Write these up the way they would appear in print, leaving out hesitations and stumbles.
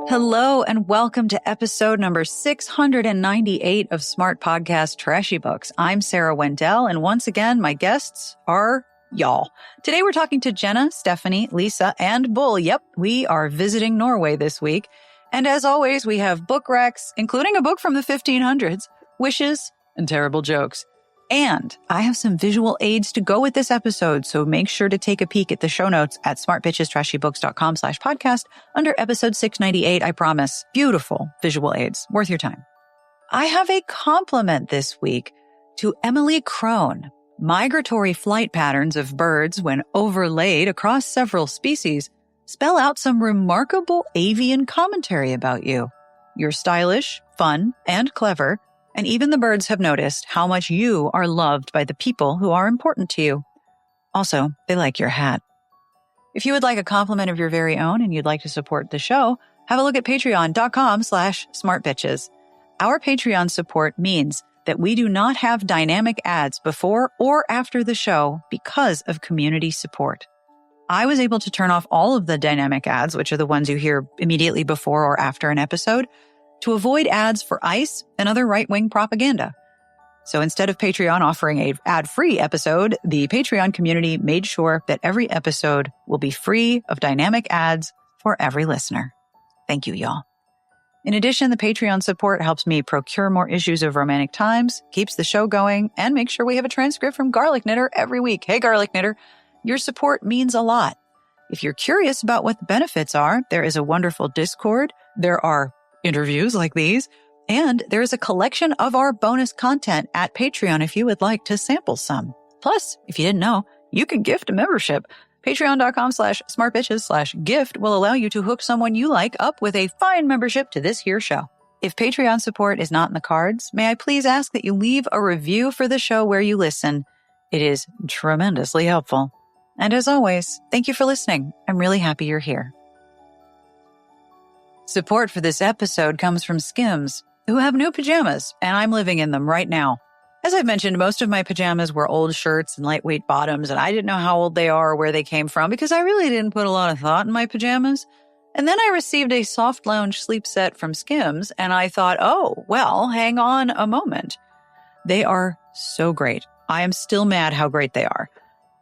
Hello and welcome to episode number 698 of Smart Podcast Trashy Books. I'm Sarah Wendell, and once again, my guests are y'all. Today we're talking to Jenna, Stephanie, Lisa, and Bull. Yep, we are visiting Norway this week. And as always, we have book recs, including a book from the 1500s, wishes, and terrible jokes. And I have some visual aids to go with this episode, so make sure to take a peek at the show notes at smartbitchestrashybooks.com/podcast under episode 698, I promise. Beautiful visual aids, worth your time. I have a compliment this week to Emily Crone. Migratory flight patterns of birds, when overlaid across several species, spell out some remarkable avian commentary about you. You're stylish, fun, and clever. And even the birds have noticed how much you are loved by the people who are important to you. Also, they like your hat. If you would like a compliment of your very own and you'd like to support the show, have a look at patreon.com/smartbitches. Our Patreon support means that we do not have dynamic ads before or after the show because of community support. I was able to turn off all of the dynamic ads, which are the ones you hear immediately before or after an episode, to avoid ads for ICE and other right-wing propaganda. So instead of Patreon offering an ad-free episode, the Patreon community made sure that every episode will be free of dynamic ads for every listener. Thank you, y'all. In addition, the Patreon support helps me procure more issues of Romantic Times, keeps the show going, and makes sure we have a transcript from Garlic Knitter every week. Hey, Garlic Knitter, your support means a lot. If you're curious about what the benefits are, there is a wonderful Discord. There are interviews like these, and there is a collection of our bonus content at Patreon if you would like to sample some. Plus, if you didn't know, you can gift a membership. Patreon.com/smartbitches/gift will allow you to hook someone you like up with a fine membership to this here show. If Patreon support is not in the cards, may I please ask that you leave a review for the show where you listen. It is tremendously helpful. And as always, thank you for listening. I'm really happy you're here. Support for this episode comes from Skims, who have new pajamas, and I'm living in them right now. As I've mentioned, most of my pajamas were old shirts and lightweight bottoms, and I didn't know how old they are or where they came from because I really didn't put a lot of thought in my pajamas. And then I received a soft lounge sleep set from Skims, and I thought, oh, well, hang on a moment. They are so great. I am still mad how great they are.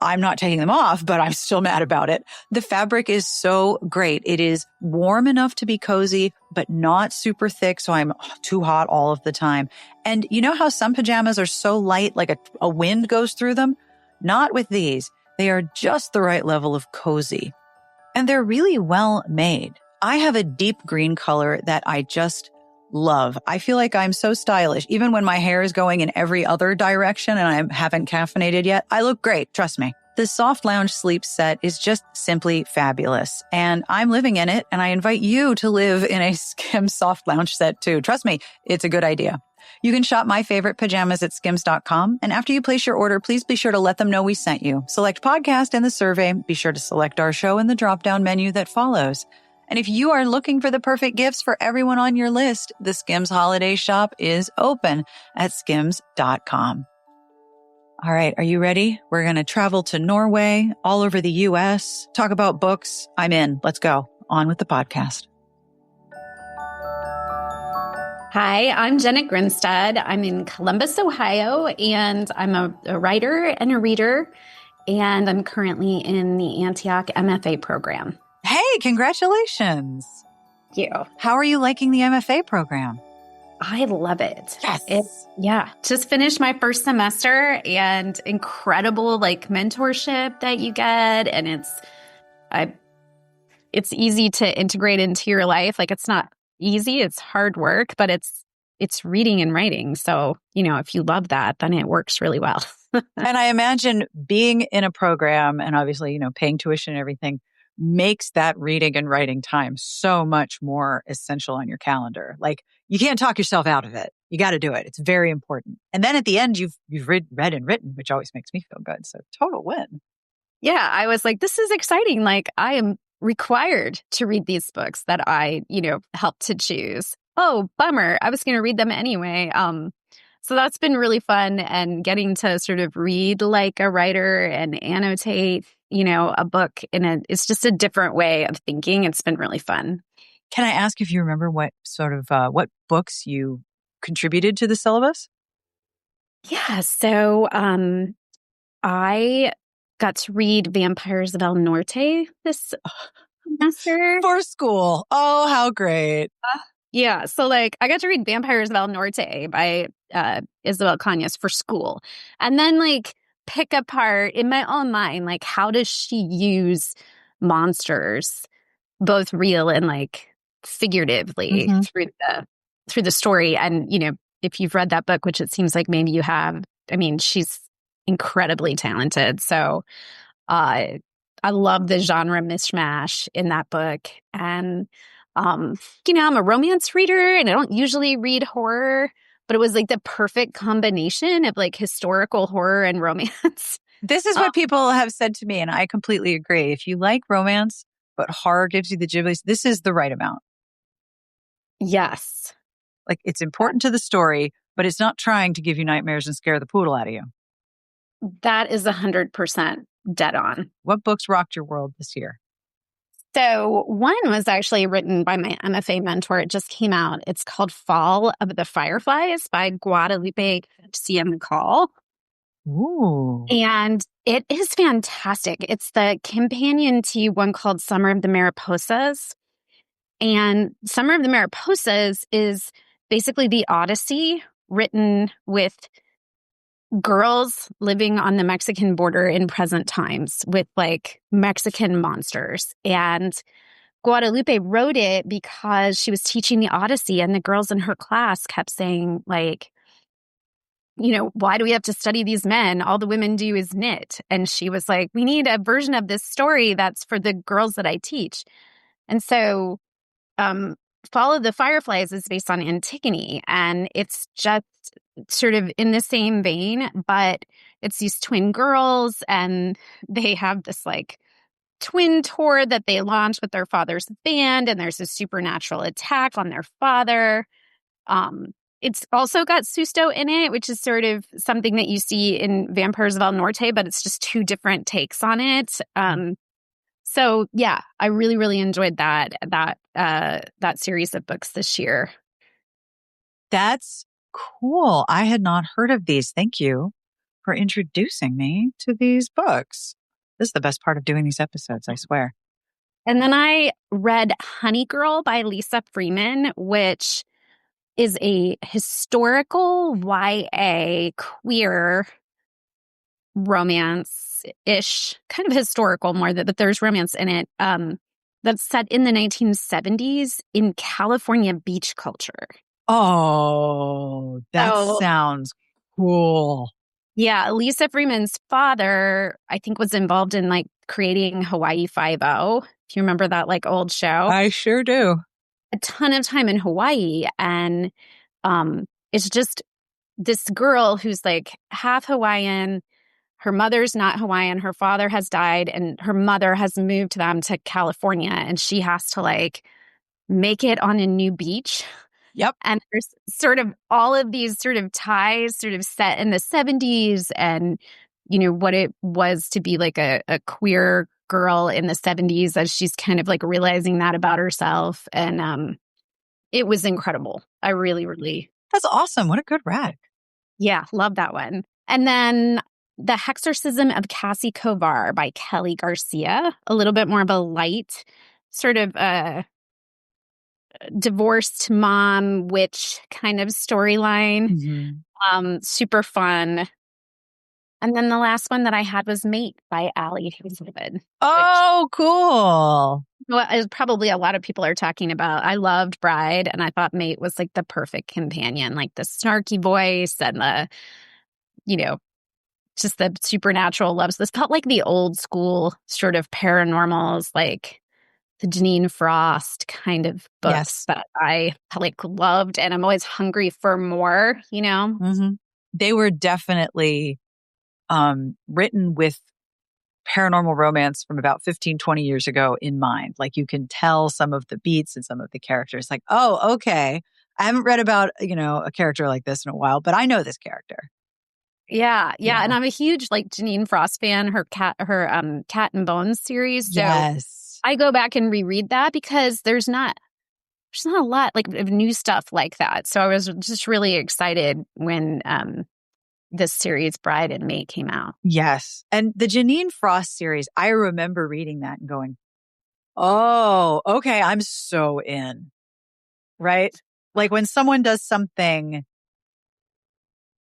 I'm not taking them off, but I'm still mad about it. The fabric is so great. It is warm enough to be cozy, but not super thick, so I'm too hot all of the time. And you know how some pajamas are so light, like a wind goes through them? Not with these. They are just the right level of cozy. And they're really well made. I have a deep green color that I just love. I feel like I'm so stylish. Even when my hair is going in every other direction and I haven't caffeinated yet, I look great. Trust me. The soft lounge sleep set is just simply fabulous. And I'm living in it, and I invite you to live in a Skims soft lounge set too. Trust me, it's a good idea. You can shop my favorite pajamas at skims.com. And after you place your order, please be sure to let them know we sent you. Select podcast in the survey. Be sure to select our show in the drop-down menu that follows. And if you are looking for the perfect gifts for everyone on your list, the Skims holiday shop is open at skims.com. All right, are you ready? We're going to travel to Norway, all over the U.S., talk about books. I'm in. Let's go. On with the podcast. Hi, I'm Jenna Grinstead. I'm in Columbus, Ohio, and I'm a writer and a reader, and I'm currently in the Antioch MFA program. Hey, congratulations. Thank you. How are you liking the MFA program? I love it. Yes. Just finished my first semester, and incredible mentorship that you get, and it's easy to integrate into your life. It's not easy, it's hard work, but it's reading and writing. So, if you love that, then it works really well. And I imagine being in a program and obviously, paying tuition and everything makes that reading and writing time so much more essential on your calendar. You can't talk yourself out of it. You got to do it. It's very important. And then at the end, you've read and written, which always makes me feel good. So total win. Yeah, I was like, this is exciting. I am required to read these books that I, helped to choose. Oh, bummer. I was going to read them anyway. So that's been really fun, and getting to sort of read like a writer and annotate, a book it's just a different way of thinking. It's been really fun. Can I ask if you remember what sort of what books you contributed to the syllabus? Yeah, so I got to read Vampires of El Norte this semester. For school. Oh, how great. Yeah, so like I got to read Vampires of El Norte by Isabel Cañas for school. And then like pick apart in my own mind, like how does she use monsters, both real and like figuratively Hmm. through the story. And, you know, if you've read that book, which it seems like maybe you have, I mean, she's incredibly talented. So uh, I love the genre mishmash in that book. And, um, you know, I'm a romance reader and I don't usually read horror, but it was like the perfect combination of like historical horror and romance. This is Um, what people have said to me, and I completely agree. If you like romance, but horror gives you the giblies, this is the right amount. yes, Like, it's important to the story, but it's not trying to give you nightmares and scare the poodle out of you. that is 100% dead on. What books rocked your world this year? So one was actually written by my MFA mentor. It just came out. It's called Fall of the Fireflies by Guadalupe Garcia McCall. Ooh. And it is fantastic. It's the companion to one called Summer of the Mariposas. And Summer of the Mariposas is basically the Odyssey written with girls living on the Mexican border in present times with like Mexican monsters. And Guadalupe wrote it because she was teaching the Odyssey and the girls in her class kept saying like, you know, why do we have to study these men? All the women do is knit. And she was like, we need a version of this story that's for the girls that I teach. And so um, Fall of the Fireflies is based on Antigone, and it's just sort of in the same vein, but it's these twin girls, and they have this like twin tour that they launch with their father's band, and there's a supernatural attack on their father. Um, it's also got Susto in it, which is sort of something that you see in Vampires of El Norte, but it's just two different takes on it. So yeah, I really, really enjoyed that series of books this year. That's cool. I had not heard of these. Thank you for introducing me to these books. This is the best part of doing these episodes, I swear. And then I read Honey Girl by Lisa Freeman, which is a historical YA queer romance-ish, kind of historical more, but there's romance in it, that's set in the 1970s in California beach culture. Oh, that So sounds cool. yeah, Lisa Freeman's father, I think, was involved in like creating Hawaii Five-O. If you remember that like old show, I sure do. a ton of time in Hawaii, and it's just this girl who's like half Hawaiian. Her mother's not Hawaiian. Her father has died, and her mother has moved them to California, and she has to like make it on a new beach. Yep. And there's sort of all of these sort of ties sort of set in the 70s and, you know, what it was to be like a queer girl in the 70s as she's kind of like realizing that about herself. And it was incredible. I really, really. That's awesome. What a good rag. Yeah, love that one. And then The Hexorcism of Cassie Kovar by Kelly Garcia, a little bit more of a light sort of divorced mom witch kind of storyline. Super fun. And then the last one that I had was Mate by Allie Hazelwood. Oh, cool. Well, as probably a lot of people are talking about. I loved Bride, and I thought Mate was like the perfect companion, like the snarky voice and the, you know, just the supernatural loves. This felt like the old school sort of paranormals, like the Janine Frost kind of books Yes. that I like loved, and I'm always hungry for more, you know? They were definitely written with paranormal romance from about 15, 20 years ago in mind. Like you can tell some of the beats and some of the characters like, oh, okay. I haven't read about, you know, a character like this in a while, but I know this character. Yeah. Yeah. And I'm a huge like Janine Frost fan, her Cat and Bones series. So Yes. I go back and reread that because there's not there's not a lot like of new stuff like that. So I was just really excited when this series, Bride and Mate, came out. Yes. And the Janine Frost series, I remember reading that and going, oh, okay, I'm so in. Right? Like when someone does something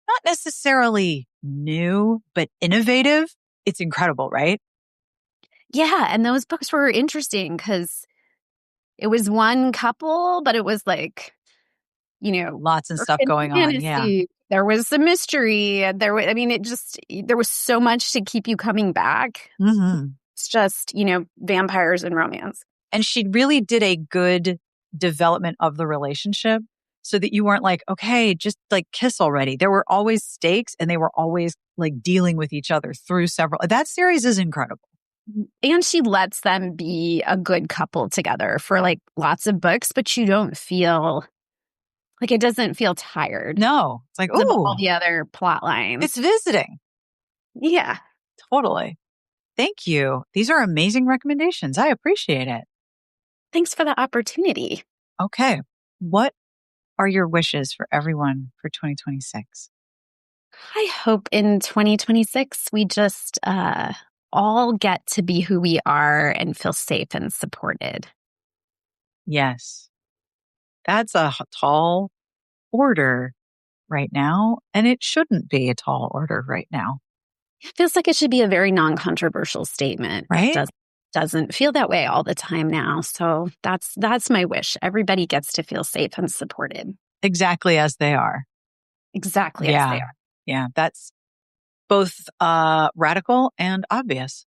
not necessarily new, but innovative, it's incredible, right? Yeah. And those books were interesting because it was one couple, but it was like, Lots of stuff going on. Yeah. fantasy. There was a mystery. There was, there was so much to keep you coming back. Mm-hmm. It's just, vampires and romance. And she really did a good development of the relationship so that you weren't like, okay, just like kiss already. There were always stakes and they were always like dealing with each other through several. That series is incredible. And she lets them be a good couple together for like lots of books, but you don't feel like it doesn't feel tired. No, it's like, Of ooh, all the other plot lines. it's visiting. Yeah. Totally. Thank you. These are amazing recommendations. I appreciate it. Thanks for the opportunity. Okay. What are your wishes for everyone for 2026? I hope in 2026 we just all get to be who we are and feel safe and supported. Yes. That's a tall order right now, and it shouldn't be a tall order right now. It feels like it should be a very non-controversial statement. Right? Doesn't feel that way all the time now. So that's my wish. Everybody gets to feel safe and supported. Exactly as they are. Exactly yeah. as they are. Yeah. That's both radical and obvious,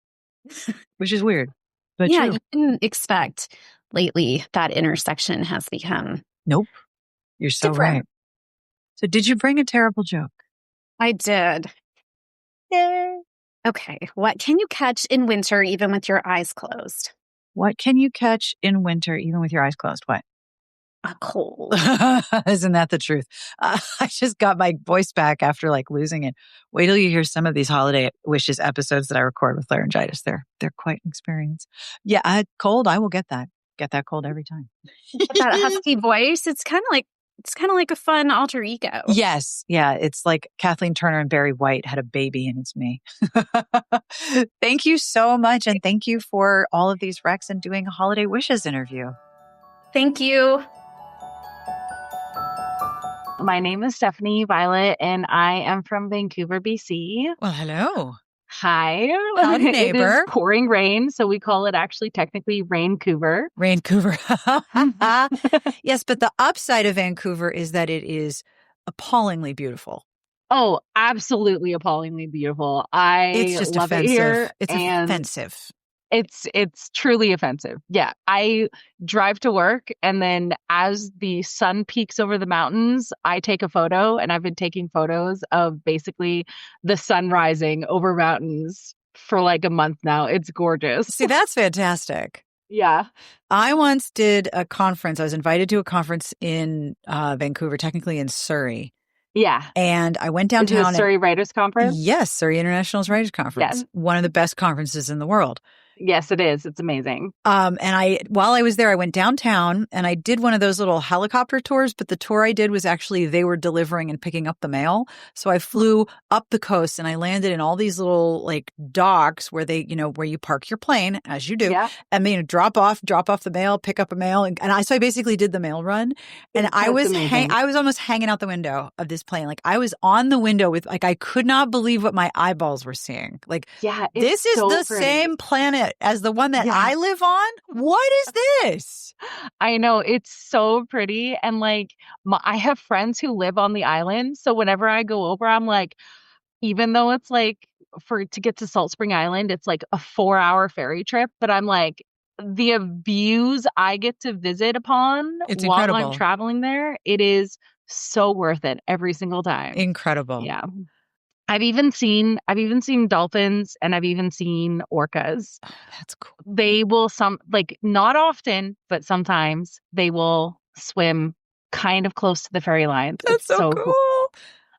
which is weird. But yeah, true. You didn't expect lately that intersection has become. Nope. You're so different. right. So did you bring a terrible joke? I did. Yay. Okay. What can you catch in winter even with your eyes closed? What can you catch in winter even with your eyes closed? What? A cold. Isn't that the truth? I just got my voice back after like losing it. Wait till you hear some of these holiday wishes episodes that I record with laryngitis. They're quite an experience. Yeah, cold. I will get that. Get that cold every time. That husky voice. It's kind of like a fun alter ego. Yes. Yeah. It's like Kathleen Turner and Barry White had a baby and it's me. Thank you so much. And thank you for all of these recs and doing a holiday wishes interview. Thank you. My name is Stephanie Violet, and I am from Vancouver, BC. Well, hello. Hi. Howdy, It neighbor. is pouring rain, so we call it actually technically Raincouver. Vancouver. Yes, but the upside of Vancouver is that it is appallingly beautiful. Oh, absolutely appallingly beautiful. It's just love offensive. it here. It's and offensive. It's truly offensive. Yeah. I drive to work, and then as the sun peaks over the mountains, I take a photo, and I've been taking photos of basically the sun rising over mountains for like a month now. It's gorgeous. See, that's fantastic. Yeah. I once did a conference. I was invited to a conference in Vancouver, technically in Surrey. Yeah. And I went downtown. Is it a Surrey Writers Conference? Yes, Surrey International Writers Conference. Yes. One of the best conferences in the world. Yes, it is. It's amazing. And while I was there, I went downtown and I did one of those little helicopter tours, but the tour I did was actually they were delivering and picking up the mail. So I flew up the coast and I landed in all these little like docks where where you park your plane, as you do, Yeah. and drop off the mail, pick up a mail. So I basically did the mail run, and I was almost hanging out the window of this plane. Like I was on the window with like, I could not believe what my eyeballs were seeing. Like, yeah, this is so the pretty. same planet as the one that I live on. What is this? I know, it's so pretty. And like, I have friends who live on the island. So whenever I go over, I'm like, even though it's like to get to Salt Spring Island, it's like a 4-hour ferry trip. But I'm like, the views I get to visit upon It's while incredible. I'm traveling there, it is so worth it every single time. Incredible. Yeah. I've even seen dolphins, and I've even seen orcas. Oh, that's cool. They will not often, but sometimes they will swim kind of close to the ferry lines. That's so cool.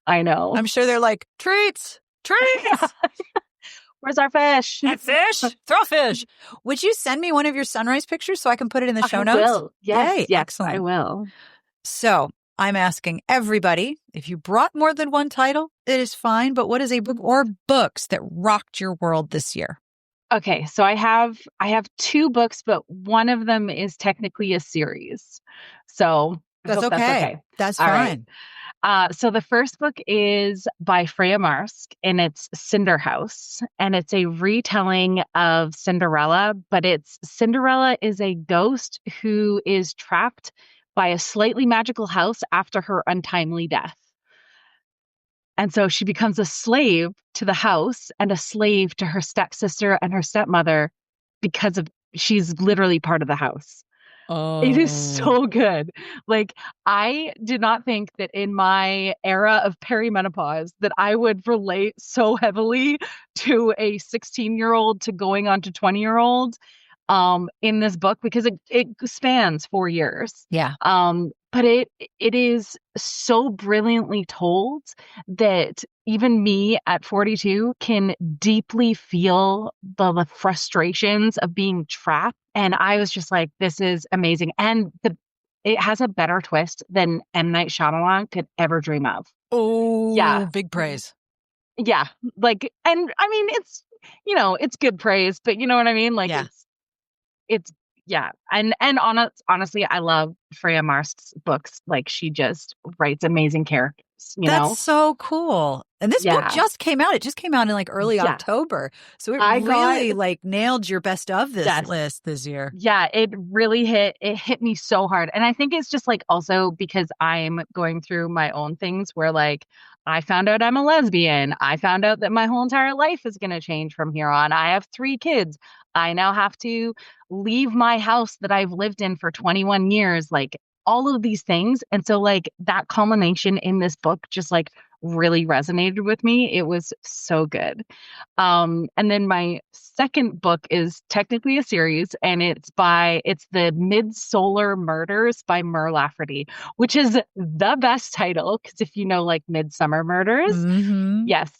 I know. I'm sure they're like, treats. Where's our fish? That fish? Throw a fish. Would you send me one of your sunrise pictures so I can put it in the show I notes? will. Yes, Yay, yes, excellent. I will. So I'm asking everybody, if you brought more than one title, it is fine. But what is a book or books that rocked your world this year? Okay, so I have 2 books, but one of them is technically a series. So I That's hope okay. that's okay. That's All right. fine. So the first book is by Freya Marsk, and it's Cinder House, and it's a retelling of Cinderella, but Cinderella is a ghost who is trapped by a slightly magical house after her untimely death. And so she becomes a slave to the house and a slave to her stepsister and her stepmother because she's literally part of the house. It is so good. Like, I did not think that in my era of perimenopause that I would relate so heavily to a 16-year-old to going on to 20-year-old in this book, because it spans 4 years. Yeah. But it is so brilliantly told that even me at 42 can deeply feel the frustrations of being trapped. And I was just like, this is amazing. And it has a better twist than M. Night Shyamalan could ever dream of. Oh, Yeah. big praise. Yeah. Like, and I mean, it's good praise, but you know what I mean? Like, Yeah. it's yeah. And honestly, I love Freya Marsk's books. Like, she just writes amazing characters, That's so cool. And this book Yeah. just came out. It just came out in like early Yeah. October. So it I really got- like nailed your best of this Yes. list this year. Yeah, it really hit me so hard. And I think it's just like also because I'm going through my own things where like I found out I'm a lesbian. I found out that my whole entire life is going to change from here on. I have 3 kids. I now have to leave my house that I've lived in for 21 years, like all of these things. And so like that culmination in this book just like really resonated with me. It was so good. And then my second book is technically a series, and it's the Mid-Solar Murders by Mur Lafferty, which is the best title because if you know like Midsummer Murders, Mm-hmm. yes.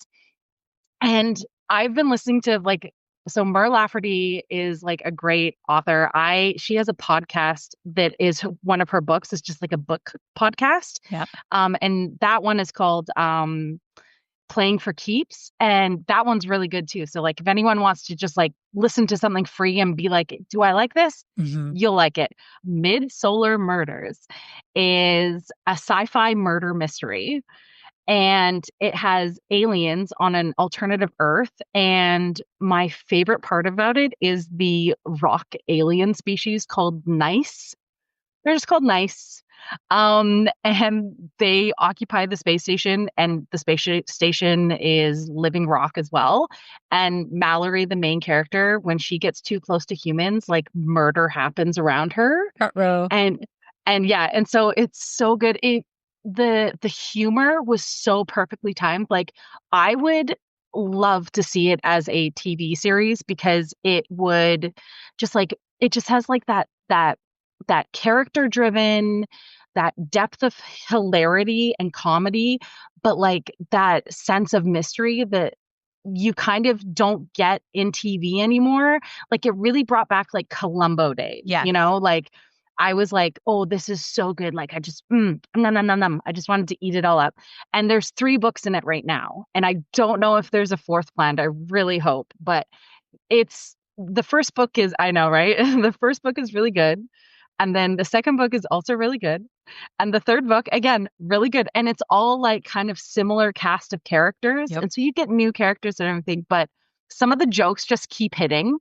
And I've been listening to so Mur Lafferty is like a great author. She has a podcast that is one of her books. It's just like a book podcast. Yep. And that one is called Playing for Keeps, and that one's really good too. So like if anyone wants to just like listen to something free and be like, do I like this? Mm-hmm. You'll like it. Mid-Solar Murders is a sci-fi murder mystery, and it has aliens on an alternative Earth. And my favorite part about it is the rock alien species called Nice. They're just called Nice. And they occupy the space station, and the space station is living rock as well. And Mallory, the main character, when she gets too close to humans, like murder happens around her. Row. And yeah, and so it's so good. The humor was so perfectly timed. Like I would love to see it as a TV series because it would just like it just has like that character driven, that depth of hilarity and comedy, but like that sense of mystery that you kind of don't get in TV anymore. Like it really brought back like Columbo days, Yes. like I was like, oh, this is so good. Like I just, nom, nom, nom, nom. I just wanted to eat it all up. And there's 3 books in it right now. And I don't know if there's a 4th planned. I really hope, but the first book is, I know, right? The first book is really good. And then the second book is also really good. And the third book, again, really good. And it's all like kind of similar cast of characters. Yep. And so you get new characters and everything, but some of the jokes just keep hitting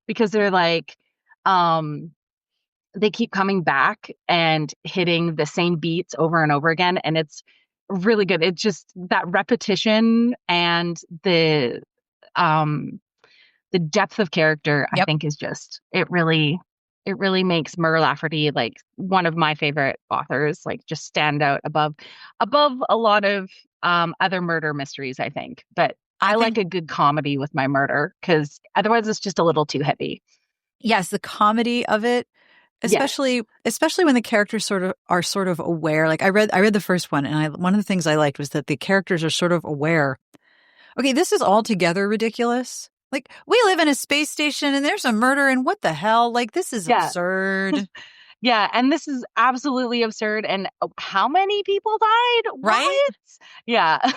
because they're like, they keep coming back and hitting the same beats over and over again. And it's really good. It's just that repetition and the depth of character, Yep. I think is just, it really makes Mur Lafferty like one of my favorite authors, like just stand out above a lot of other murder mysteries, I think. But I like a good comedy with my murder because otherwise it's just a little too heavy. Yes, the comedy of it, especially when the characters are sort of aware. Like I read the first one, and one of the things I liked was that the characters are sort of aware. Okay, this is altogether ridiculous. Like, we live in a space station and there's a murder and what the hell? Like, this is absurd. Yeah, and this is absolutely absurd. And how many people died? Right? What? Yeah.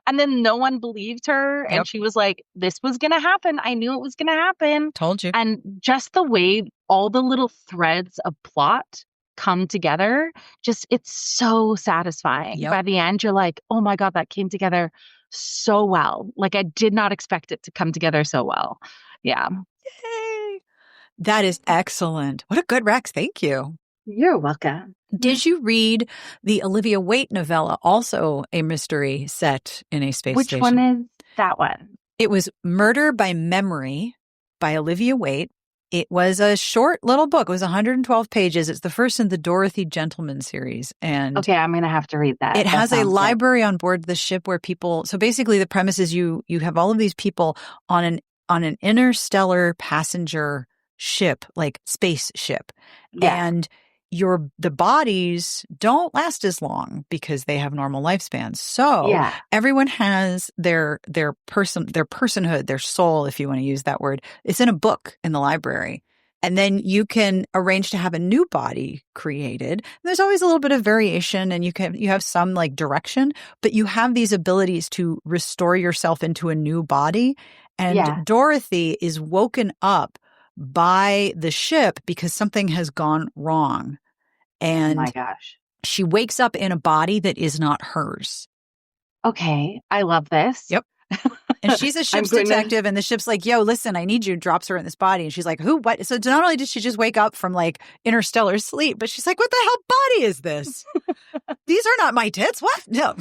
And then no one believed her. And she was like, this was going to happen. I knew it was going to happen. Told you. And just the way all the little threads of plot come together, just it's so satisfying. Yep. By the end, you're like, oh my God, that came together so well. Like, I did not expect it to come together so well. Yeah. Yay. That is excellent. What a good Rex. Thank you. You're welcome. Did you read the Olivia Waite novella, also a mystery set in a space station? Which one is that one? It was Murder by Memory by Olivia Waite. It was a short little book. It was 112 pages. It's the first in the Dorothy Gentleman series. And okay, I'm going to have to read that. It has a library on board the ship where people, so basically the premise is you have all of these people on an interstellar passenger ship, like spaceship. Yeah. And the bodies don't last as long because they have normal lifespans. So everyone has their personhood, their soul, if you want to use that word. It's in a book in the library. And then you can arrange to have a new body created. And there's always a little bit of variation and you have some like direction, but you have these abilities to restore yourself into a new body. And Dorothy is woken up by the ship because something has gone wrong. And oh my gosh. She wakes up in a body that is not hers. Okay. I love this. Yep. And she's a ship's detective, and the ship's like, yo, listen, I need you, drops her in this body. And she's like, who, what? So not only did she just wake up from like interstellar sleep, but she's like, what the hell body is this? These are not my tits. What? No.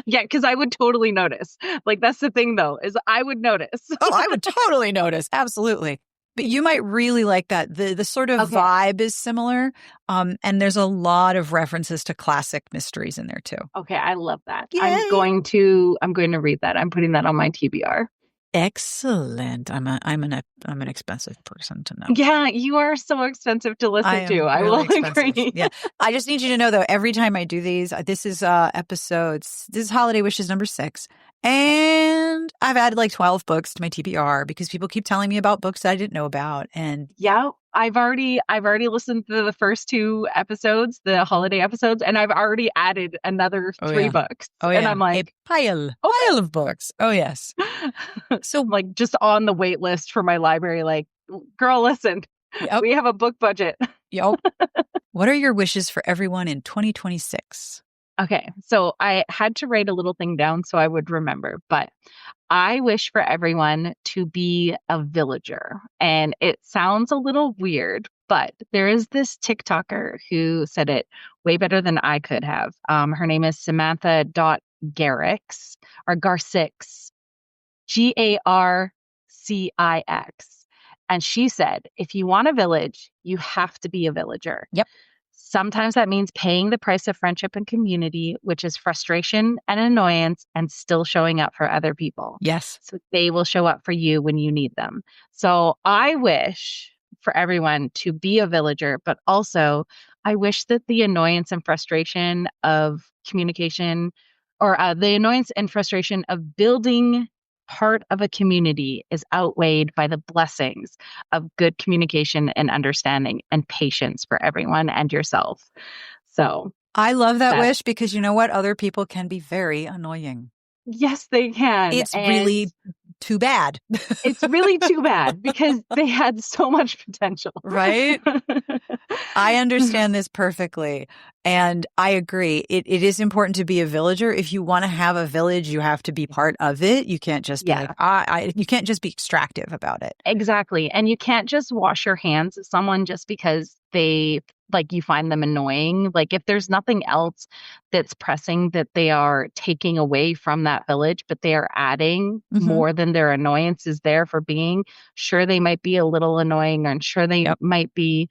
Yeah, because I would totally notice. Like, that's the thing, though, is I would notice. Oh, I would totally notice. Absolutely. But you might really like that. The sort of vibe is similar. And there's a lot of references to classic mysteries in there too. Okay, I love that. Yay. I'm going to read that. I'm putting that on my TBR. Excellent. I'm an expensive person to know. Yeah, you are so expensive to listen to. I will agree. Yeah. I just need you to know though, every time I do these, this is Holiday Wishes number 6. And I've added like 12 books to my TBR because people keep telling me about books that I didn't know about. And yeah, I've already listened to the first 2 episodes, the holiday episodes, and I've already added another 3 books. Oh yeah. And I'm like, a pile of books. Oh yes. So like just on the wait list for my library, like, girl, listen, we have a book budget. Yep. What are your wishes for everyone in 2026? Okay, so I had to write a little thing down so I would remember, but I wish for everyone to be a villager. And it sounds a little weird, but there is this TikToker who said it way better than I could have. Her name is Samantha.Garrix or Garcix, Garcix. And she said, if you want a village, you have to be a villager. Yep. Sometimes that means paying the price of friendship and community, which is frustration and annoyance, and still showing up for other people. Yes. So they will show up for you when you need them. So I wish for everyone to be a villager, but also I wish that the annoyance and frustration of communication or the annoyance and frustration of building part of a community is outweighed by the blessings of good communication and understanding and patience for everyone and yourself. So I love that wish because you know what? Other people can be very annoying. Yes, they can. It's really too bad. It's really too bad because they had so much potential. Right? I understand this perfectly. And I agree. It is important to be a villager. If you want to have a village, you have to be part of it. You can't just be you can't just be extractive about it. Exactly. And you can't just wash your hands at someone just because they you find them annoying. Like if there's nothing else that's pressing that they are taking away from that village, but they are adding more than their annoyance is there for being, sure, they might be a little annoying and sure they might be,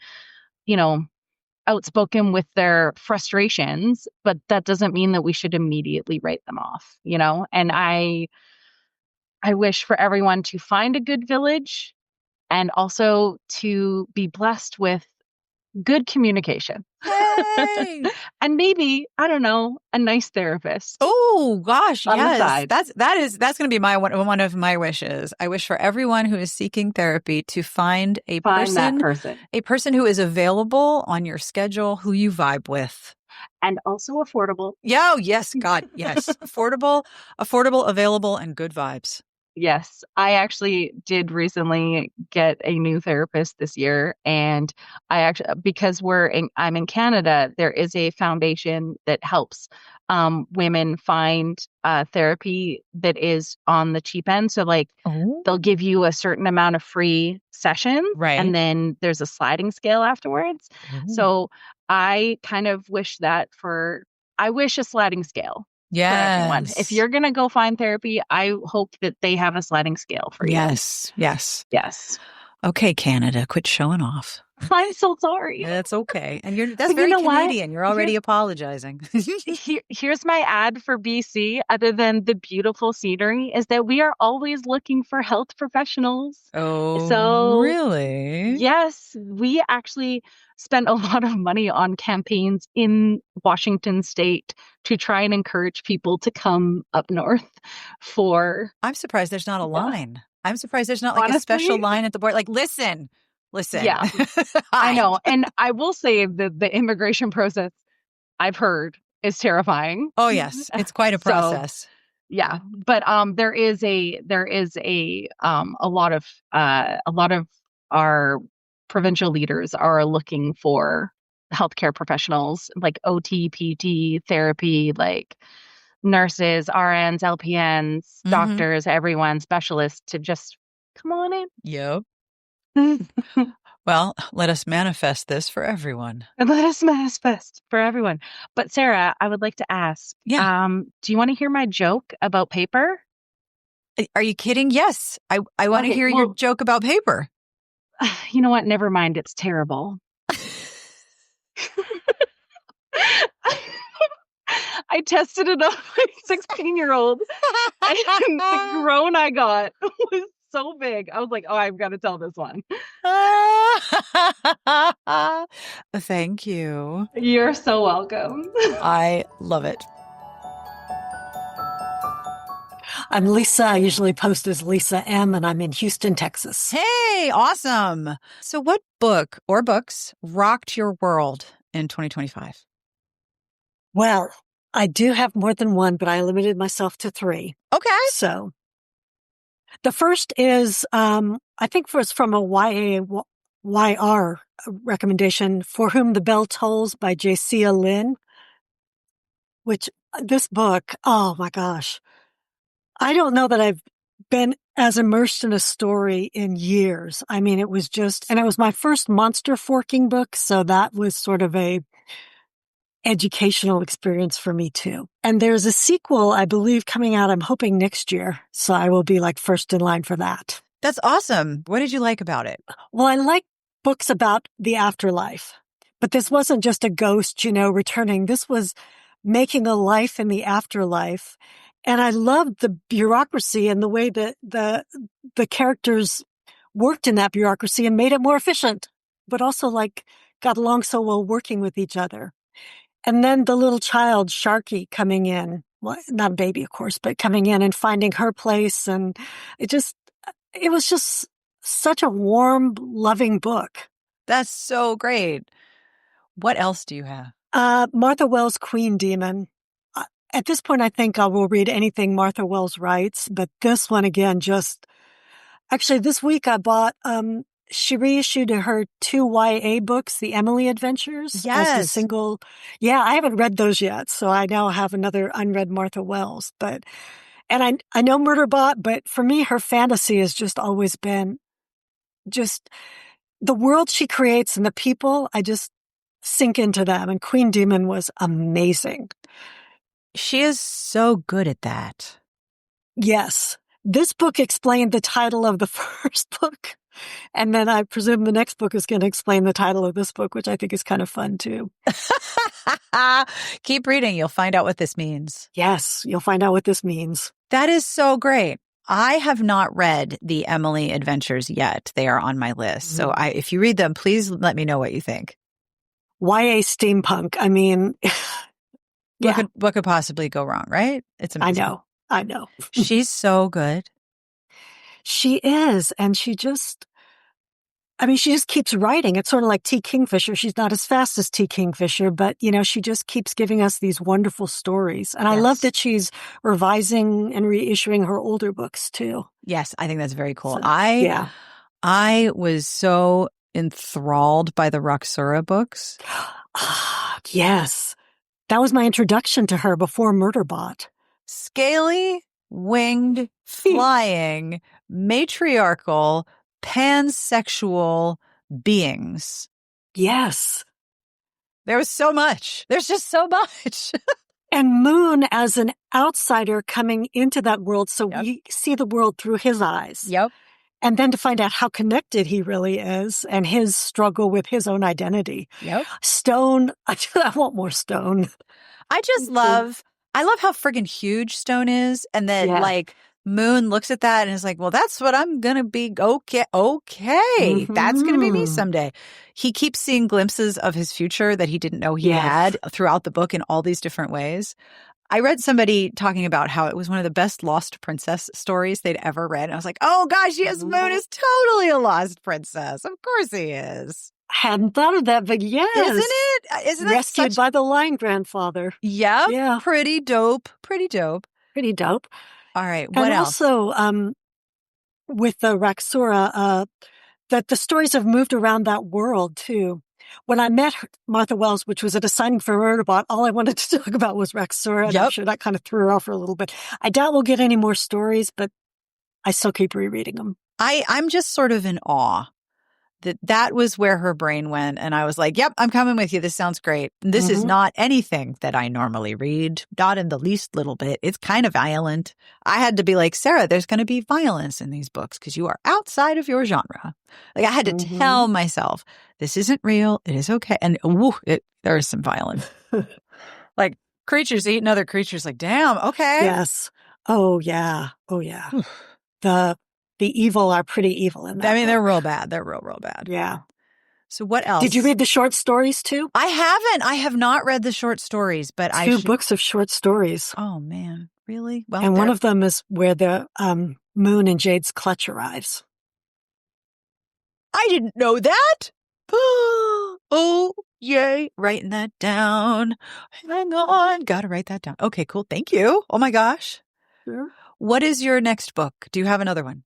outspoken with their frustrations, but that doesn't mean that we should immediately write them off, And I wish for everyone to find a good village and also to be blessed with good communication. Yay! And maybe, I don't know, a nice therapist. Oh gosh, on the yes. side. That's going to be one of my wishes. I wish for everyone who is seeking therapy to find that person. a person who is available on your schedule, who you vibe with. And also affordable. Yeah, oh, yes, God, yes. Affordable, available, and good vibes. Yes, I actually did recently get a new therapist this year, and I actually, because I'm in Canada, there is a foundation that helps women find therapy that is on the cheap end. So like they'll give you a certain amount of free sessions, Right. and then there's a sliding scale afterwards. So I kind of wish I wish a sliding scale. Yes. For everyone. If you're going to go find therapy, I hope that they have a sliding scale for you. Yes. Yes. Okay, Canada, quit showing off. I'm so sorry. That's okay. And that's very Canadian. You're already apologizing. Here's my ad for BC, other than the beautiful scenery, is that we are always looking for health professionals. Oh, so really? Yes, we actually spent a lot of money on campaigns in Washington State to try and encourage people to come up north for. I'm surprised there's not a line. I'm surprised there's not like Honestly, a special line at the border. Like, listen. Yeah, I know. And I will say that the immigration process, I've heard, is terrifying. Oh, yes. It's quite a process. Yeah, but there is a lot of our provincial leaders are looking for healthcare professionals like OT, PT, therapy, like nurses, RNs, LPNs, doctors, everyone, specialists to just come on in. Yep. Well, let us manifest this for everyone. And let us manifest for everyone. But Sarah, I would like to ask, do you want to hear my joke about paper? Are you kidding? Yes. I want to hear your joke about paper. You know what? Never mind. It's terrible. I tested it on my 16-year-old, and the groan I got was so big. I was like, oh, I've got to tell this one. Thank you. You're so welcome. I love it. I'm Lisa. I usually post as Lisa M, and I'm in Houston, Texas. Hey, awesome. So what book or books rocked your world in 2025? Well, I do have more than one, but I limited myself to 3. Okay. So the first is, I think it was from a YR recommendation, For Whom the Bell Tolls by J.C. Lynn, which this book, oh my gosh. I don't know that I've been as immersed in a story in years. I mean, it was and it was my first monster forking book. So that was sort of a educational experience for me too. And there's a sequel, I believe, coming out, I'm hoping next year. So I will be like first in line for that. That's awesome. What did you like about it? Well, I like books about the afterlife, but this wasn't just a ghost, returning. This was making a life in the afterlife. And I loved the bureaucracy and the way that the characters worked in that bureaucracy and made it more efficient, but also got along so well working with each other. And then the little child, Sharky, coming in, well, not a baby, of course, but coming in and finding her place. And it was just such a warm, loving book. That's so great. What else do you have? Martha Wells' Queen Demon. At this point, I think I will read anything Martha Wells writes, but this one again, actually this week I bought, she reissued her 2 YA books, The Emily Adventures. Yes. As a single. Yeah, I haven't read those yet, so I now have another unread Martha Wells. And I know Murderbot, but for me, her fantasy has just always been just the world she creates and the people, I just sink into them. And Queen Demon was amazing. She is so good at that. Yes. This book explained the title of the first book. And then I presume the next book is going to explain the title of this book, which I think is kind of fun too. Keep reading. You'll find out what this means. Yes, you'll find out what this means. That is so great. I have not read the Emily Adventures yet. They are on my list. So if you read them, please let me know what you think. YA steampunk. I mean, yeah, What could possibly go wrong, right? It's amazing. I know. She's so good. She is. And she just keeps writing. It's sort of like T. Kingfisher. She's not as fast as T. Kingfisher, but, she just keeps giving us these wonderful stories. And I love that she's revising and reissuing her older books, too. Yes, I think that's very cool. So, I was so enthralled by the Roxura books. Yes. That was my introduction to her before Murderbot. Scaly, winged, flying, matriarchal, pansexual beings. Yes. There was so much. There's just so much. And Moon as an outsider coming into that world, so we see the world through his eyes. Yep. And then to find out how connected he really is and his struggle with his own identity. Yep. Stone, I want more Stone. I love how friggin' huge Stone is. And then Moon looks at that and is like, well, that's what I'm going to be. Okay. Mm-hmm. That's going to be me someday. He keeps seeing glimpses of his future that he didn't know he had throughout the book in all these different ways. I read somebody talking about how it was one of the best lost princess stories they'd ever read. And I was like, oh gosh, yes, Moon is totally a lost princess. Of course he is. Hadn't thought of that, but yes. Isn't it? Isn't rescued by the lion grandfather. Yep. Yeah. Pretty dope. All right. What else? And also, with the Roxura, that the stories have moved around that world too. When I met Martha Wells, which was at a signing for Murderbot, all I wanted to talk about was Roxura. And I'm sure that kind of threw her off for a little bit. I doubt we'll get any more stories, but I still keep rereading them. I'm just sort of in awe that was where her brain went. And I was like, yep, I'm coming with you. This sounds great. This is not anything that I normally read, not in the least little bit. It's kind of violent. I had to be like, Sarah, there's going to be violence in these books because you are outside of your genre. Like I had to tell myself, this isn't real. It is okay. And there is some violence. Like creatures eating other creatures. Like, damn, okay. Yes. Oh, yeah. The evil are pretty evil in that. I mean, they're real bad. They're real bad. Yeah. So what else? Did you read the short stories too? I haven't. I have not read the short stories, but Two books of short stories. Oh man, really? Well, and one of them is where the Moon in Jade's clutch arrives. I didn't know that. Oh, yay. Writing that down. Hang on. Got to write that down. Okay, cool. Thank you. Oh my gosh. Sure. What is your next book? Do you have another one?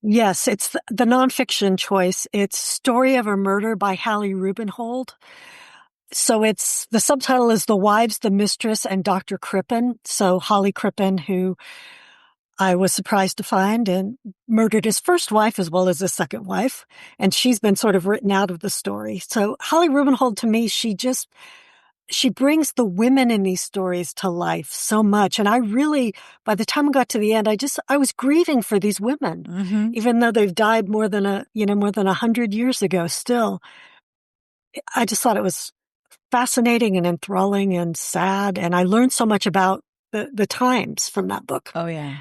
Yes, it's the nonfiction choice. It's Story of a Murder by Hallie Rubenhold. So the subtitle is The Wives, the Mistress, and Dr. Crippen. So Holly Crippen, who I was surprised to find and murdered his first wife as well as his second wife. And she's been sort of written out of the story. So Holly Rubenhold, to me, she brings the women in these stories to life so much. And I really, by the time I got to the end, I was grieving for these women, even though they've died more than 100 years ago still. I just thought it was fascinating and enthralling and sad. And I learned so much about the times from that book. Oh, yeah.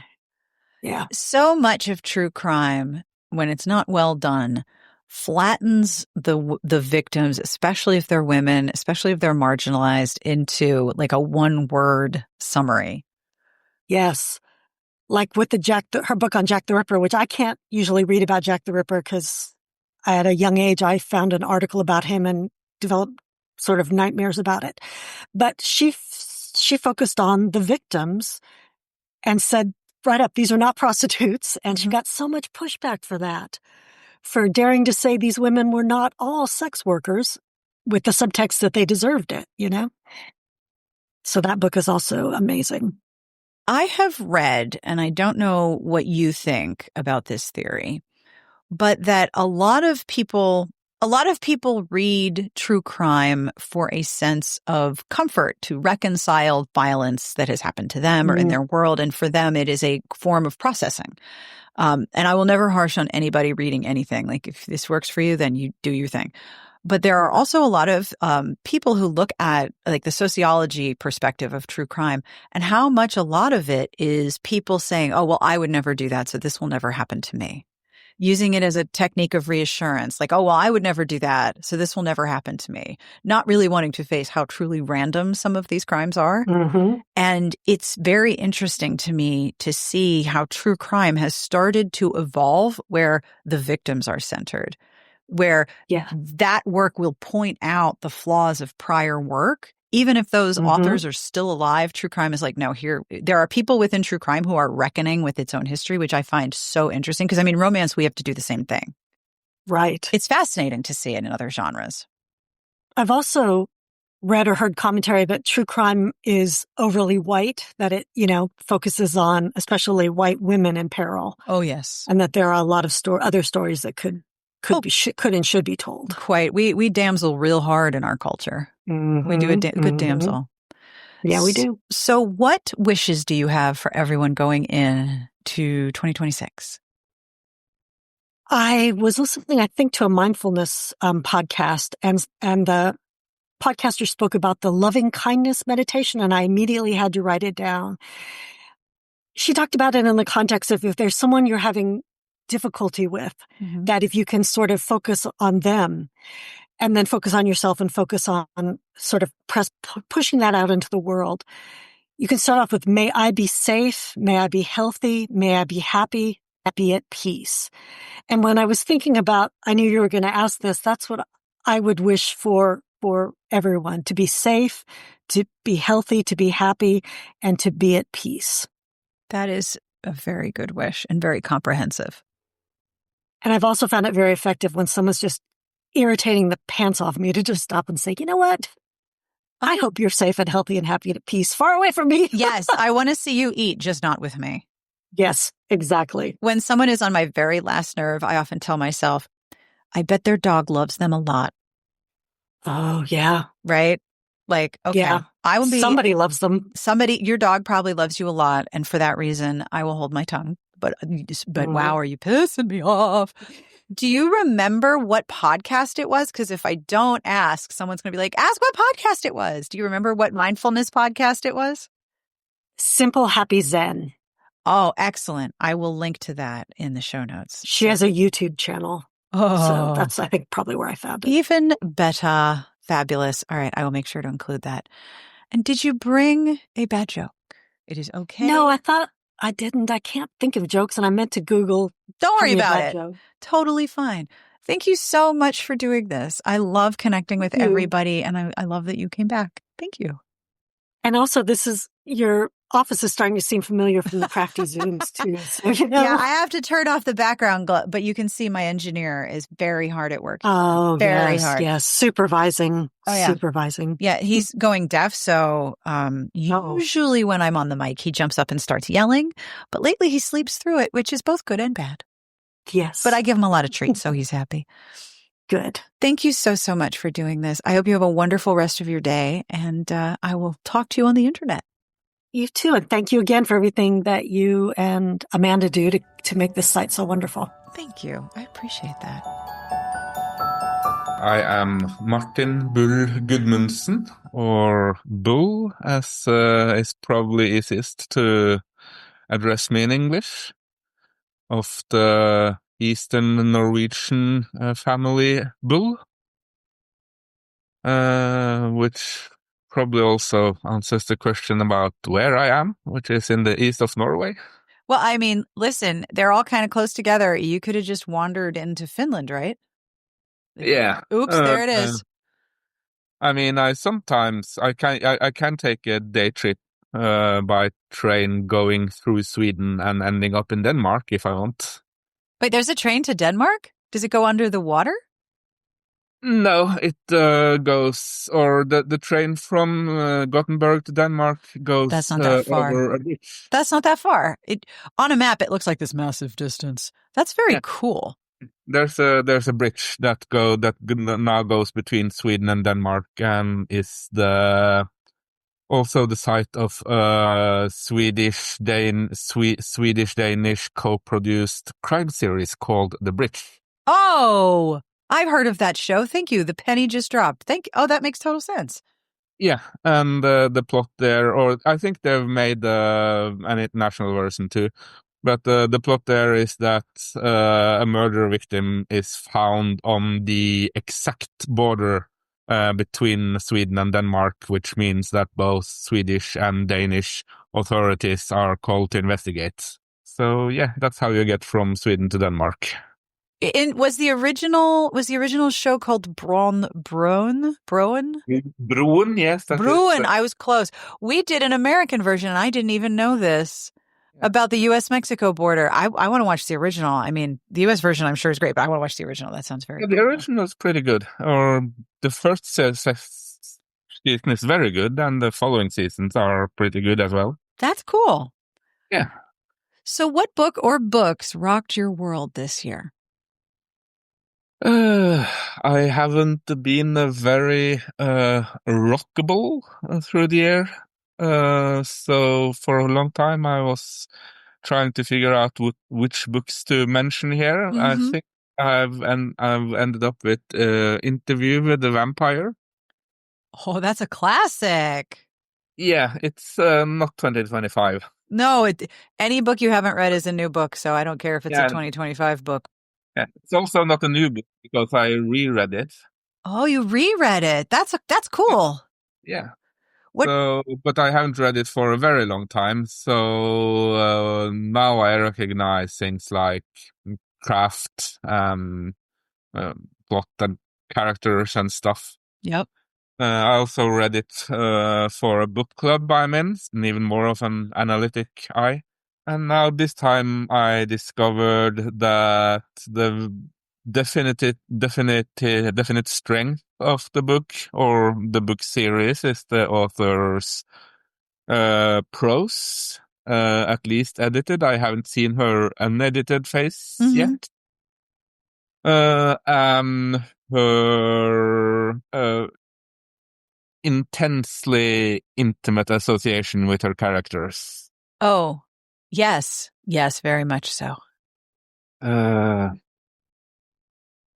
Yeah. So much of true crime, when it's not well done, flattens the victims, especially if they're women, especially if they're marginalized, into like a one-word summary. Yes. Like with her book on Jack the Ripper, which I can't usually read about Jack the Ripper because at a young age I found an article about him and developed sort of nightmares about it. But she focused on the victims and said right up, these are not prostitutes. And she got so much pushback for that, for daring to say these women were not all sex workers, with the subtext that they deserved it, So that book is also amazing. I have read, and I don't know what you think about this theory, but that a lot of people read true crime for a sense of comfort, to reconcile violence that has happened to them or in their world. And for them, it is a form of processing. And I will never harsh on anybody reading anything. Like, if this works for you, then you do your thing. But there are also a lot of people who look at like the sociology perspective of true crime, and how much a lot of it is people saying, oh, well, I would never do that, so this will never happen to me. using it as a technique of reassurance. Like, oh, well, I would never do that, so this will never happen to me. Not really wanting to face how truly random some of these crimes are. Mm-hmm. And it's very interesting to me to see how true crime has started to evolve where the victims are centered, where that work will point out the flaws of prior work. Even if those authors are still alive, true crime is like, no, there are people within true crime who are reckoning with its own history, which I find so interesting. Because, I mean, romance, we have to do the same thing. Right. It's fascinating to see it in other genres. I've also read or heard commentary that true crime is overly white, that it, focuses on especially white women in peril. Oh, yes. And that there are a lot of other stories that could and should be told. Quite. We damsel real hard in our culture. Mm-hmm. We do a good damsel. Yeah, we do. So what wishes do you have for everyone going in to 2026? I was listening, I think, to a mindfulness podcast, and the podcaster spoke about the loving kindness meditation, and I immediately had to write it down. She talked about it in the context of if there's someone you're having difficulty with, that if you can sort of focus on them and then focus on yourself and focus on sort of pushing that out into the world. You can start off with, may I be safe, may I be healthy, may I be happy, be at peace. And when I was thinking about, I knew you were going to ask this, that's what I would wish for everyone, to be safe, to be healthy, to be happy, and to be at peace. That is a very good wish and very comprehensive. And I've also found it very effective when someone's just irritating the pants off me to just stop and say, you know what? I hope you're safe and healthy and happy and at peace, far away from me. Yes, I want to see you eat, just not with me. Yes, exactly. When someone is on my very last nerve, I often tell myself, I bet their dog loves them a lot. Oh, yeah. Right? Like, okay, yeah. Somebody loves them. Your dog probably loves you a lot. And for that reason, I will hold my tongue. But wow, are you pissing me off? Do you remember what podcast it was? Because if I don't ask, someone's going to be like, ask what podcast it was. Do you remember what mindfulness podcast it was? Simple Happy Zen. Oh, excellent. I will link to that in the show notes. She has a YouTube channel. Oh. So that's, I think, probably where I found it. Even better. Fabulous. All right. I will make sure to include that. And did you bring a bad joke? It is okay. No, I thought I didn't. I can't think of jokes, and I meant to Google. Don't worry about it. Joke. Totally fine. Thank you so much for doing this. I love connecting with everybody, and I love that you came back. Thank you. And also, your office is starting to seem familiar from the crafty Zooms, too. So, Yeah, I have to turn off the background, but you can see my engineer is very hard at work. Oh, very hard. Yes, supervising. Oh, yeah. Supervising. Yeah, he's going deaf, so usually when I'm on the mic, he jumps up and starts yelling. But lately, he sleeps through it, which is both good and bad. Yes. But I give him a lot of treats, so he's happy. Good. Thank you so, so much for doing this. I hope you have a wonderful rest of your day, and I will talk to you on the internet. You too, and thank you again for everything that you and Amanda do to make this site so wonderful. Thank you. I appreciate that. I am Martin Bull Gudmundsen, or Bull, as is probably easiest to address me in English, of the Eastern Norwegian family Bull, which probably also answers the question about where I am, which is in the east of Norway. Well, I mean, listen, they're all kind of close together. You could have just wandered into Finland, right? Yeah. Oops, there it is. I mean, I can take a day trip by train going through Sweden and ending up in Denmark if I want. Wait, there's a train to Denmark? Does it go under the water? No, it goes, or the train from Gothenburg to Denmark goes. That's not that far. Over a bridge. That's not that far. On a map, it looks like this massive distance. That's very cool. There's a bridge that now goes between Sweden and Denmark, and is also the site of Swedish Danish co-produced crime series called The Bridge. Oh, I've heard of that show. Thank you. The penny just dropped. That makes total sense. Yeah, and the plot there, or I think they've made an international version too. But the plot there is that a murder victim is found on the exact border between Sweden and Denmark, which means that both Swedish and Danish authorities are called to investigate. So yeah, that's how you get from Sweden to Denmark. Was the original show called Broen? Broen, yes. Broen, I was close. We did an American version, and I didn't even know this, about the U.S.-Mexico border. I want to watch the original. I mean, the U.S. version I'm sure is great, but I want to watch the original. That sounds very Yeah, cool. the original is pretty good. Or the first season is very good, and the following seasons are pretty good as well. That's cool. Yeah. So what book or books rocked your world this year? I haven't been very rockable through the year. So for a long time I was trying to figure out which books to mention here. I think I've ended up with Interview with the Vampire. Oh, that's a classic. Yeah, it's not 2025. No, any book you haven't read is a new book, so I don't care if it's a Yeah. 2025 book. Yeah, it's also not a new book because I reread it. Oh, you reread it. That's cool. Yeah. What? So, but I haven't read it for a very long time. So now I recognize things like craft, plot and characters and stuff. Yep. I also read it for a book club I'm in, and even more of an analytic eye. And now this time I discovered that the definite strength of the book or the book series is the author's prose, at least edited. I haven't seen her unedited face yet. And her intensely intimate association with her characters. Oh, yes. Yes, very much so.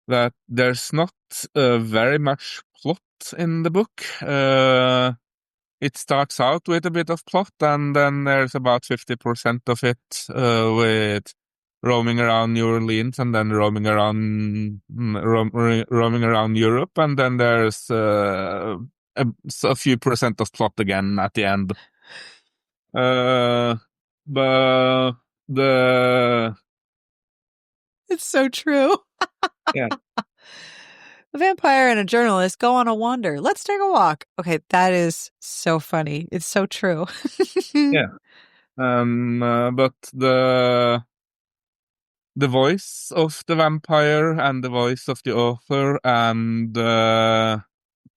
That there's not very much plot in the book. It starts out with a bit of plot, and then there's about 50% of it with roaming around New Orleans, and then roaming around Europe, and then there's a few percent of plot again at the end. But it's so true. Yeah. A vampire and a journalist go on a wander. Let's take a walk. Okay, that is so funny. It's so true. Yeah. But the voice of the vampire and the voice of the author and the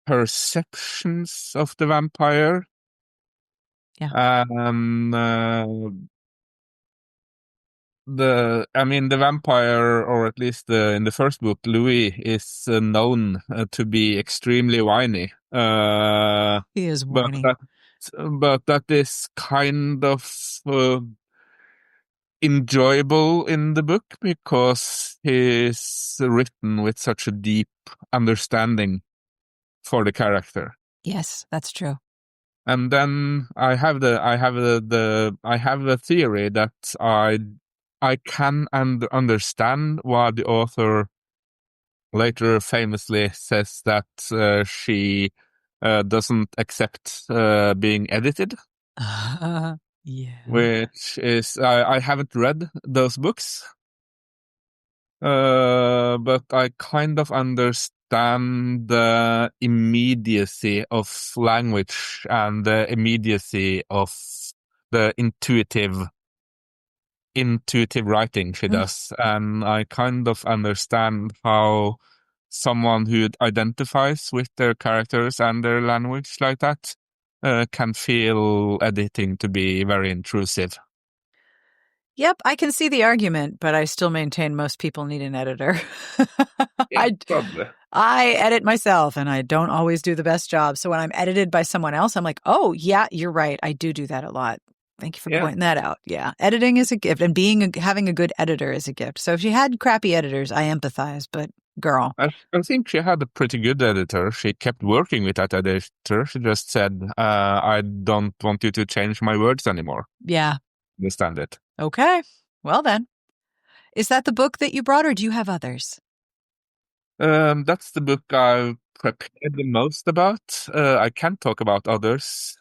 perceptions of the vampire. Yeah. The vampire, or at least in the first book, Louis is known to be extremely whiny. He is whiny. But that is kind of enjoyable in the book because he's written with such a deep understanding for the character. Yes, that's true. And then I have the theory that I can understand why the author later famously says that she doesn't accept being edited. Yeah. Which is, I haven't read those books, but I kind of understand the immediacy of language and the immediacy of the intuitive writing she does. And I kind of understand how someone who identifies with their characters and their language like that can feel editing to be very intrusive. Yep, I can see the argument, but I still maintain most people need an editor. Yeah, probably. I edit myself, and I don't always do the best job. So when I'm edited by someone else, I'm like, oh, yeah, you're right. I do that a lot. Thank you for pointing that out. Yeah, editing is a gift, and having a good editor is a gift. So if she had crappy editors, I empathize, but girl. I think she had a pretty good editor. She kept working with that editor. She just said, I don't want you to change my words anymore. Yeah. Understand it. Okay. Well then. Is that the book that you brought, or do you have others? That's the book I've prepared the most about. I can't talk about others.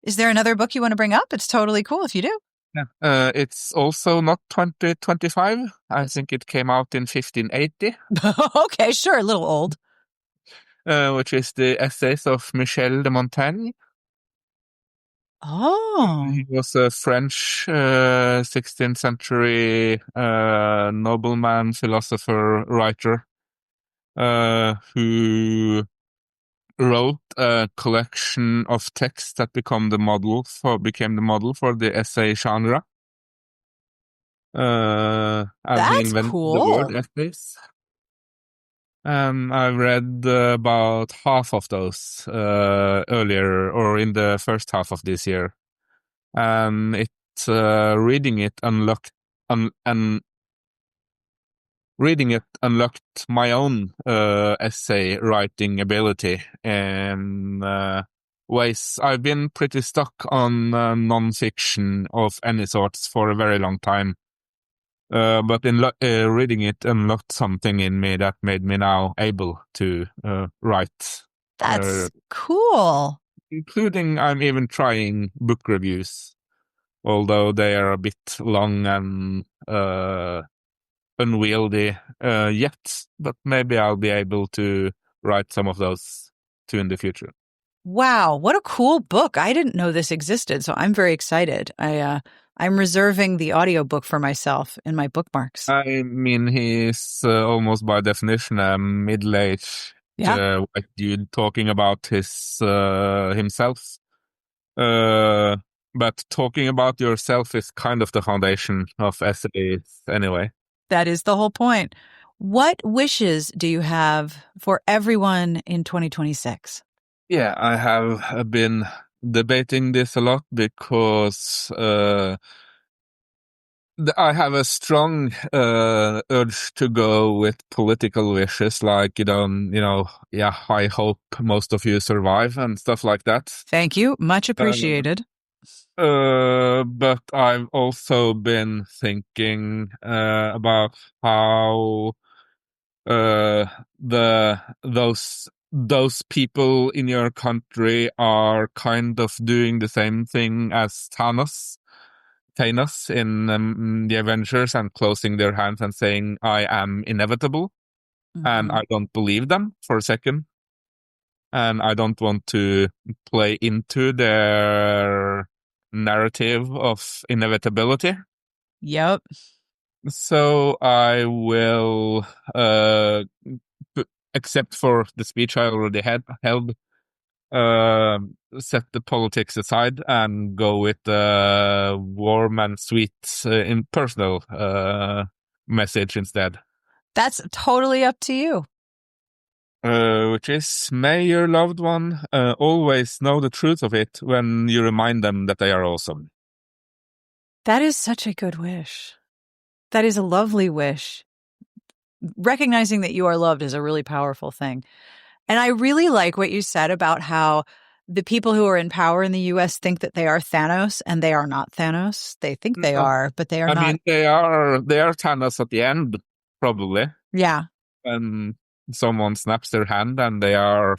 Is there another book you want to bring up? It's totally cool if you do. Yeah. It's also not 2025. I think it came out in 1580. Okay, sure, a little old. Which is the essays of Michel de Montaigne. Oh. He was a French 16th century nobleman, philosopher, writer, who wrote a collection of texts that became the model for the essay genre. And he That's invented the cool. word essays. I've read about half of those earlier, or in the first half of this year. Reading it unlocked my own essay writing ability in ways. I've been pretty stuck on non-fiction of any sorts for a very long time. But in reading it unlocked something in me that made me now able to write. That's cool. Including, I'm even trying book reviews, although they are a bit long and unwieldy yet. But maybe I'll be able to write some of those too in the future. Wow, what a cool book. I didn't know this existed, so I'm very excited. I'm reserving the audiobook for myself in my bookmarks. I mean, he's almost by definition a middle-aged white dude talking about himself. But talking about yourself is kind of the foundation of essays anyway. That is the whole point. What wishes do you have for everyone in 2026? Yeah, I have been debating this a lot because I have a strong urge to go with political wishes, like, I hope most of you survive and stuff like that. Thank you. Much appreciated. But I've also been thinking about how those people in your country are kind of doing the same thing as Thanos in the Avengers, and closing their hands and saying, I am inevitable. Mm-hmm. And I don't believe them for a second. And I don't want to play into their narrative of inevitability. Yep. So I will, except for the speech I already held, set the politics aside and go with the warm and sweet impersonal message instead. That's totally up to you. Which is, may your loved one always know the truth of it when you remind them that they are awesome. That is such a good wish. That is a lovely wish. Recognizing that you are loved is a really powerful thing. And I really like what you said about how the people who are in power in the U.S. think that they are Thanos, and they are not Thanos. They think they are, but they are not. I mean, they are Thanos at the end, probably. Yeah. And someone snaps their hand and they are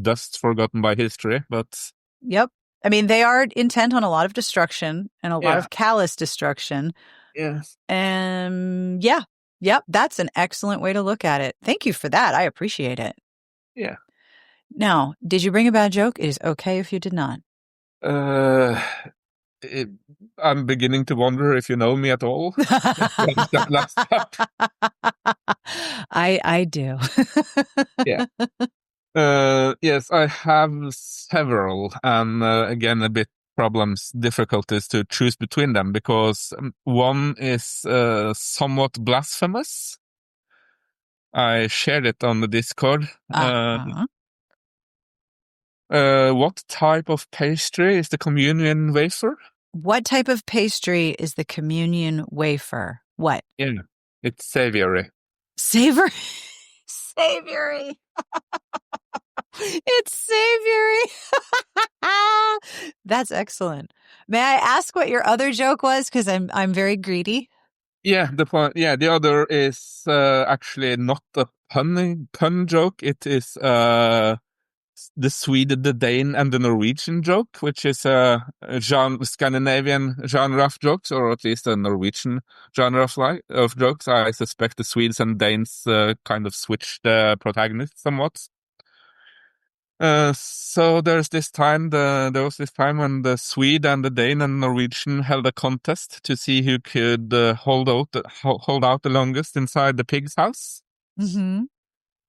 dust forgotten by history, but... Yep. I mean, they are intent on a lot of destruction and a lot of callous destruction. Yes. And yep, that's an excellent way to look at it. Thank you for that. I appreciate it. Yeah. Now, did you bring a bad joke? It is okay if you did not. I'm beginning to wonder if you know me at all. I do. Yeah. Yes, I have several, and again, a bit difficulties to choose between them, because one is somewhat blasphemous. I shared it on the Discord. What type of pastry is the communion wafer? What type of pastry is the communion wafer? What? Yeah, it's savory. Savory? Savory. It's savory. That's excellent. May I ask what your other joke was? Because I'm very greedy. Yeah, the other is actually not a pun joke. It is the Swede, the Dane, and the Norwegian joke, which is a Scandinavian genre of jokes, or at least a Norwegian genre of jokes. I suspect the Swedes and Danes kind of switched the protagonist somewhat. So there was this time when the Swede and the Dane and Norwegian held a contest to see who could hold out the longest inside the pig's house. Mm-hmm.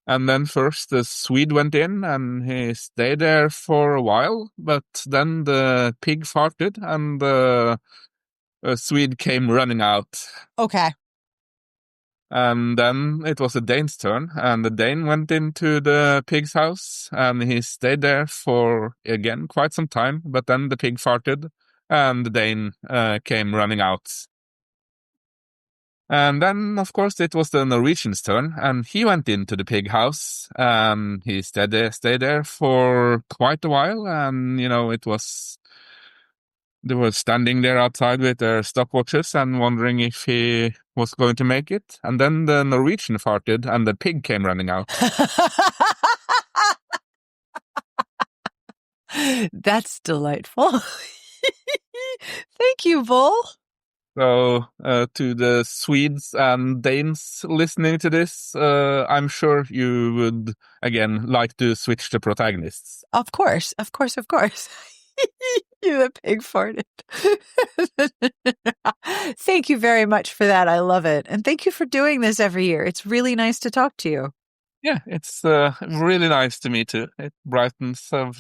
And then first the Swede went in and he stayed there for a while, but then the pig farted and the Swede came running out. Okay. And then it was the Dane's turn, and the Dane went into the pig's house, and he stayed there for, again, quite some time, but then the pig farted, and the Dane came running out. And then, of course, it was the Norwegian's turn, and he went into the pig house, and he stayed there for quite a while, and, they were standing there outside with their stopwatches and wondering if he was going to make it. And then the Norwegian farted and the pig came running out. That's delightful. Thank you, Bull. So, to the Swedes and Danes listening to this, I'm sure you would, again, like to switch the protagonists. Of course. You the pig farted. Thank you very much for that. I love it. And thank you for doing this every year. It's really nice to talk to you. Yeah, it's really nice to me too. It brightens a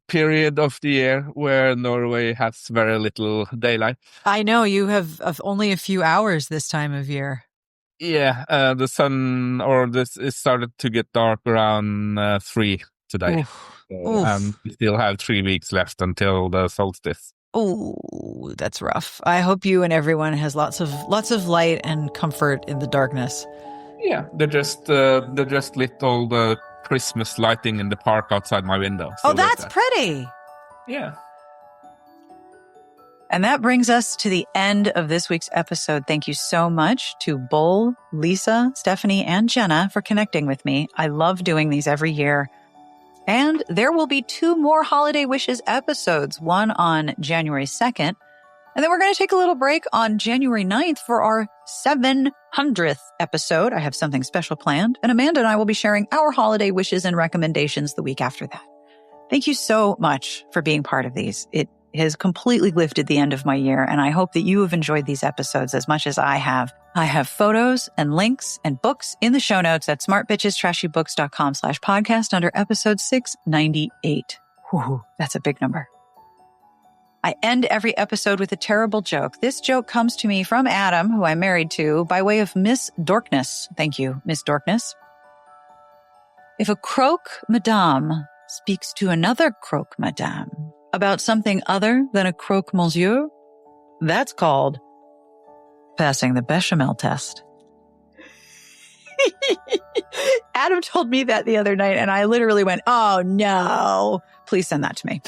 period of the year where Norway has very little daylight. I know you have only a few hours this time of year. Yeah, the sun, it started to get dark around 3 today. And we still have 3 weeks left until the solstice. Oh, that's rough. I hope you and everyone has lots of light and comfort in the darkness. Yeah, they just lit all the Christmas lighting in the park outside my window. So that's pretty. Yeah. And that brings us to the end of this week's episode. Thank you so much to Bull, Lisa, Stephanie, and Jenna for connecting with me. I love doing these every year. And there will be 2 more Holiday Wishes episodes, one on January 2nd. And then we're going to take a little break on January 9th for our 700th episode. I have something special planned. And Amanda and I will be sharing our holiday wishes and recommendations the week after that. Thank you so much for being part of these. It has completely lifted the end of my year, and I hope that you have enjoyed these episodes as much as I have. I have photos and links and books in the show notes at smartbitchestrashybooks.com/podcast under episode 698. Whew, that's a big number. I end every episode with a terrible joke. This joke comes to me from Adam, who I'm married to, by way of Miss Dorkness. Thank you, Miss Dorkness. If a croque madame speaks to another croque madame about something other than a croque monsieur, that's called passing the bechamel test. Adam told me that the other night, and I literally went, oh no, please send that to me.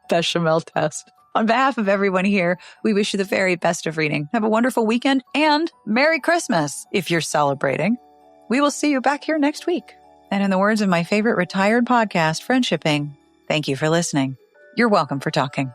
Bechamel test. On behalf of everyone here, we wish you the very best of reading. Have a wonderful weekend and Merry Christmas if you're celebrating. We will see you back here next week. And in the words of my favorite retired podcast, Friendshipping, thank you for listening. You're welcome for talking.